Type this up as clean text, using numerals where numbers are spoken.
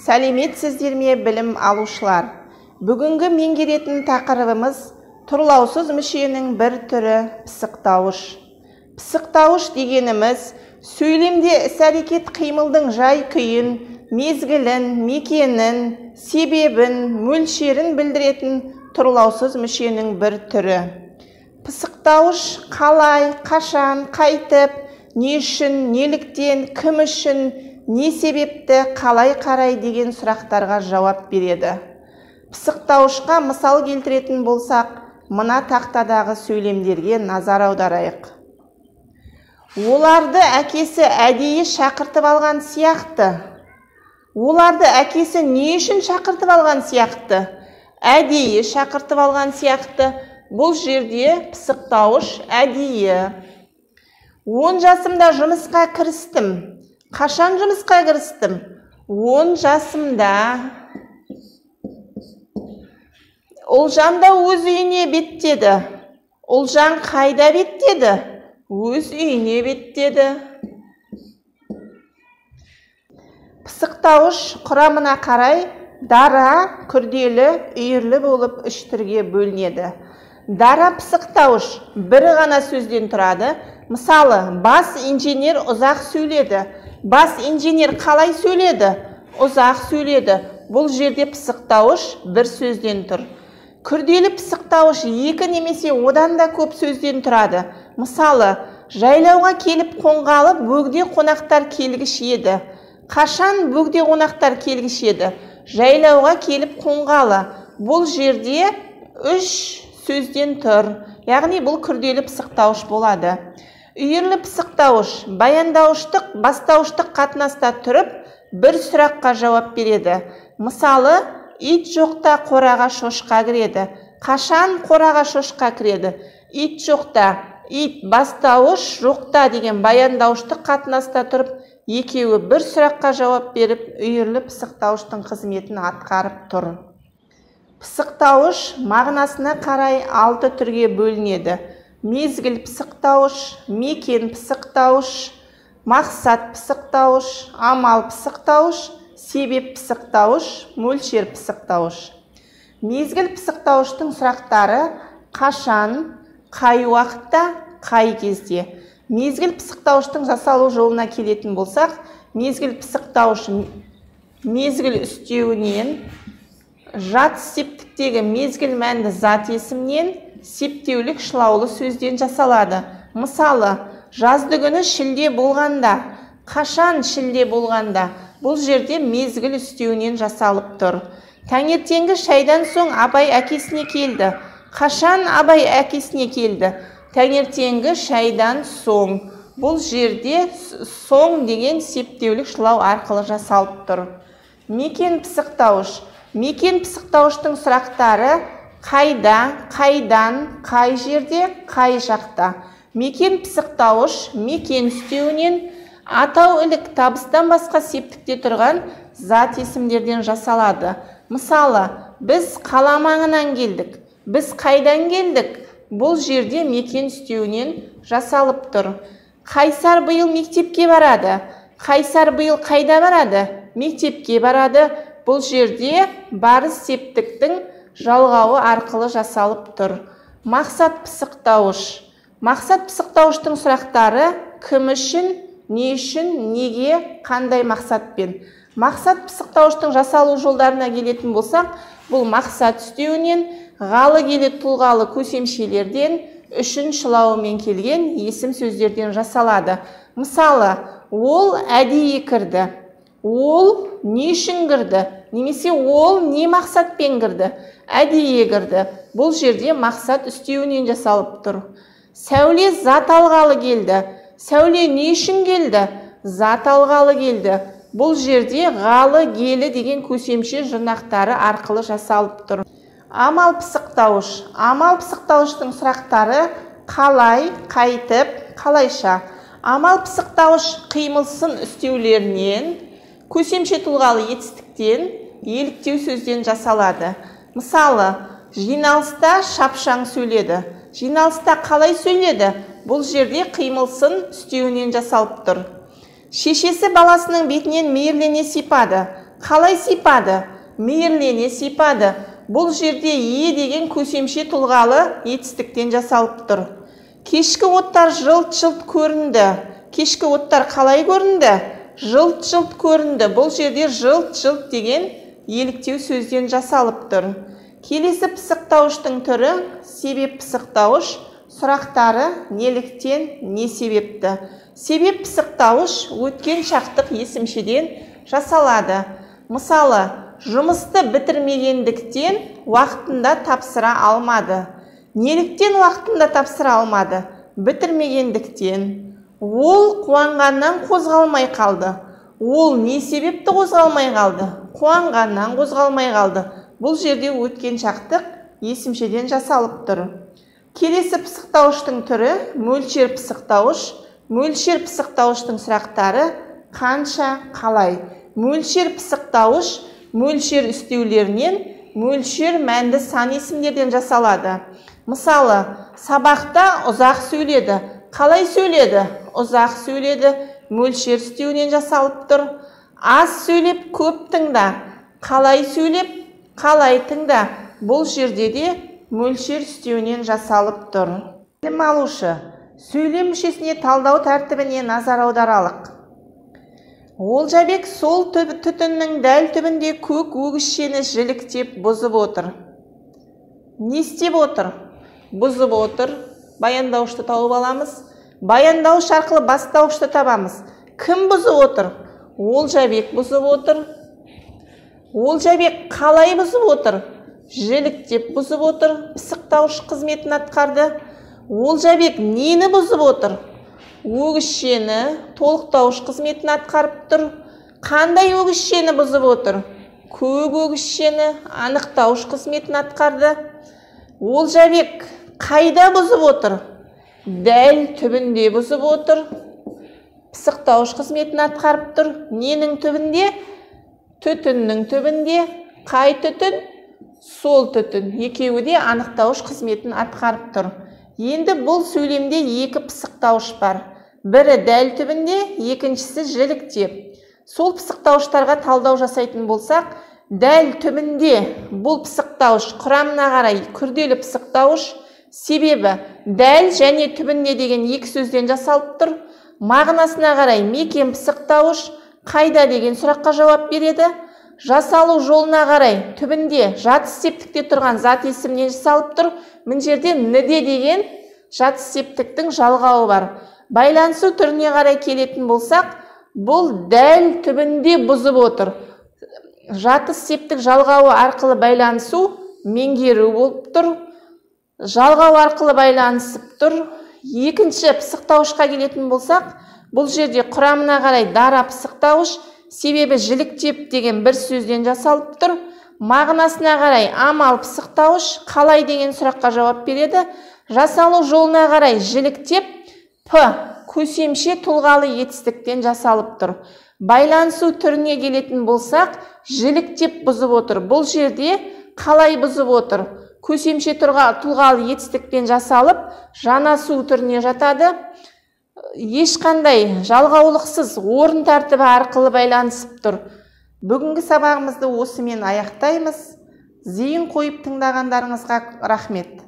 Сәлеметсіздер ме білім алушылар? Бүгінгі меңгеретін тақырыбымыз тұрлаусыз мүшенің бір түрі пысықтауыш. Пысықтауыш дегеніміз сөйлемде іс-әрекет қимылдың жай-күйін, мезгілін, мекенін, себебін, мөлшерін білдіретін тұрлаусыз мүшенің бір түрі. Пысықтауыш қалай, қашан, қайтып, не үшін, неліктен, кім үшін, не себепті, қалай қарай деген сұрақтарға жауап береді. Пысықтауышқа мысал келтіретін болсақ, мына тақтадағы сөйлемдерге назар аударайық. Оларды әкесі әдейі шақыртып алған сияқты. Оларды әкесі не үшін шақыртып алған сияқты? Әдейі шақыртып алған сияқты. Бұл жерде пысықтауыш әдейі. 10 жасымда жұмысқа кірістім. Қашан жұмысқа кірістім? 10 жасымда. Ұлжан да өз үйіне беттеді. Ұлжан қайда беттеді? Өз үйіне беттеді. Пысықтауыш құрамына қарай дара, күрделі, үйірлі болып үш түрге бөлінеді. Дара пысықтауыш бір ғана сөзден тұрады. Мысалы, бас инженер ұзақ сөйледі. Бас инженер қалай сөйледі? Ұзақ сөйледі. Бұл жерде пысықтауыш бір сөзден тұр. Күрделі пысықтауыш екі немесе одан да көп сөзден тұрады. Мысалы, жайлауға келіп қонғалы бөгде қонақтар келгіш еді. Қашан бөгде қонақтар келгіш еді? Жайлауға келіп қонғалы. Бұл жерде үш сөзден тұр. Яғни бұл күрделі пысықтауыш болады. Үйірлі пысықтауыш баяндауыштық, бастауыштық қатынаста тұрып, бір сұраққа жауап береді. Мысалы, ит жоқта қораға шошқа кіреді. Қашан қораға шошқа кіреді? Ит жоқта. Ит бастауыш, жоқта деген баяндауыштық қатынаста тұрып, екеуі бір сұраққа жауап беріп, үйірлі пысықтауыштың қызметін атқарып тұр. Пысықтауыш мағынасына қарай 6 түрге бөлінеді. Мезгіл пысықтауыш, мекен пысықтауыш, мақсат пысықтауыш, амал пысықтауыш, себеп пысықтауыш, мөлшер пысықтауыш. Мезгіл пысықтауыштың сұрақтары қашан, қай уақытта, қай кезде. Мезгіл пысықтауыштың жасалу жолына келетін болсақ, мезгіл пысықтауыш мезгіл үстеуінен, жат септіктегі мезгіл мәнді зат есімнен, септеулік шылаулы сөзден жасалады. Мысалы, жазды күні шілде болғанда, қашан шілде болғанда, бұл жерде мезгіл үстеуінен жасалып тұр. Таңертеңгі шайдан соң Абай әкесіне келді. Қашан Абай әкесіне келді? Таңертеңгі шайдан соң. Бұл жерде соң деген септеулік шылау арқылы жасалып тұр. Мекен пысықтауыш. Мекен пысықтауыштың сұрақтары қайда, қайдан, қай жерде, қай жақта. Мекен пысықтауыш мекен үстеуінен атау ілік табыстан басқа септікте тұрған зат есімдерден жасалады. Мысалы, біз қала маңынан келдік. Біз қайдан келдік? Бұл жерде мекен үстеуінен жасалып тұр. Қайсар биыл мектепке барады. Қайсар биыл қайда барады? Мектепке барады. Бұл жерде барыс септіктің жалғауы арқылы жасалып тұр. Мақсат пысықтауыш. Мақсат пысықтауыштың сұрақтары кім үшін, не үшін, неге, қандай мақсатпен. Мақсат пысықтауыштың жасалу жолдарына келетін болсақ, бұл мақсат үстеуінен, ғалы келе тұлғалы көсемшелерден, үшін шылауымен келген есім сөздерден жасалады. Мысалы, ол әдейі кірді. Ол не үшін кірді? Немесе ол не мақсатпен кірді? Әдейі кірді. Бұл жерде мақсат үстеуінен жасалып тұр. Сәуле зат алғалы келді. Сәуле не үшін келді? Зат алғалы келді. Бұл жерде ғалы келі деген көсемше жұрнақтары арқылы жасалып тұр. Амал пысықтауыш. Амал пысықтауыштың сұрақтары қалай, қайтып, қалайша. Амал пысықтауыш қимылсын үстеулерінен, көсемше тұлғалы етістіктен, еліктеу сөзден жасалады. Мысалы, жиналыста шапшаң сөйледі. Жиналыста қалай сөйледі? Бұл жерде қимылсын үстеуінен жасалып тұр. Шешесі баласының бетінен мейірлене сипады. Қалай сипады? Мейірлене сипады. Бұл жерде е деген көсемше тұлғалы етістіктен жасалып тұр. Кешкі оттар жылт-жылт көрінді. Кешкі оттар қалай көрінді? Жылт-жылт көрінді. Бұл жерде жылт-жылт деген еліктеу сөзден жасалып тұр. Келесі пысықтауыштың түрі себеп пысықтауыш. Сұрақтары неліктен, не себепті? Себеп пысықтауыш өткен шақтық есімшеден жасалады. Мысалы, жұмысты бітірмегендіктен уақытында тапсыра алмады. Неліктен уақытында тапсыра алмады? Бітірмегендіктен. Ол қуанғаннан қозғалмай қалды. Ол не себепті қозғалмай қалды? Қуанғаннан қозғалмай қалды. Бұл жерде өткен шақтық есімшеден жасалып тұр. Келесі пысықтауыштың түрі мөлшер пысықтауыш. Мөлшер пысықтауыштың сұрақтары қанша, қалай? Мөлшер пысықтауыш мөлшер үстеулерінен мөлшер мәнді сан есімдерден жасалады. Мысалы, сабақта ұзақ сөйледі. Қалай сөйледі? Ұзақ сөйледі. Мөлшер үстеуінен жасалып тұр. Аз сөйлеп, көп тыңда. Қалай сөйлеп, қалай тыңда. Бұл жерде де мөлшер үстеуінен жасалып тұр. Білім алушы, сөйлем мүшесіне талдау тәртібіне назар аударалық. Олжабек сол түтіннің дәл түбінде көк өгізшені жіліктеп бұзып отыр. Не істеп отыр? Бұзып отыр. Баяндауышты тауып аламыз. Баяндауыш арқылы бастауышты табамыз. Кім бұзып отыр? Олжабек бұзып отыр. Олжабек қалай бұзып отыр? Жіліктеп бұзып отыр. Пысықтауыш қызметін атқарды. Олжабек нені бұзып отыр? Өгізшені толықтауыш қызметін атқарып тұр. Қандай өгізшені бұзып отыр? Көк өгізшені анықтауыш қызметін атқарды. Олжабек қайда бұзып отыр? Дәл түбінде бұзып отыр. Пысықтауыш қызметін атқарып тұр. Ненің түбінде? Түтіннің түбінде. Қай түтін? Сол түтін. Екеуі де анықтауыш қызметін атқарып тұр. Енді бұл сөйлемде екі пысықтауыш бар. Бірі дәл түбінде, екіншісі жіліктеп. Сол пысықтауыштарға талдау жасайтын болсақ, дәл түбінде бұл пысықтауыш құрамына қарай күрделі пысықтауыш, себебі дәл және түбінде деген екі сөзден жасалып тұр. Мағынасына қарай мекен пысықтауыш, қайда деген сұраққа жауап береді. Жасалу жолына қарай түбінде жатыс септікте тұрған зат есімінен жасалып тұр. Мына жерде ніде деген жатыс септіктің жалғауы бар. Байланысу түріне қарай келетін болсақ, бұл дәл түбінде бұзып отыр. Жатыс септік жалғауы арқылы байланысу меңгеру болып тұр. Жалғау арқылы байланысып тұр. Екінші пысықтауышқа келетін болсақ, бұл жерде құрамына қарай дара пысықтауыш, себебі жіліктеп деген бір сөзден жасалып тұр. Мағынасына қарай амал пысықтауыш, қалай деген сұраққа жауап береді. Жасалу жолына қарай жіліктеп, П көсемше тұлғалы етістіктен жасалып тұр. Байланысу түріне келетін болсақ, жіліктеп бұзып отыр. Бұл жерде қалай бұзып отыр? Көсемше тұлғалы етістіктен жасалып, жанасу түріне жатады. Ешқандай жалғаулықсыз орын тәртібі арқылы байланысып тұр. Бүгінгі сабағымызды осымен аяқтаймыз. Зейін қойып тыңдағандарыңызға рахмет.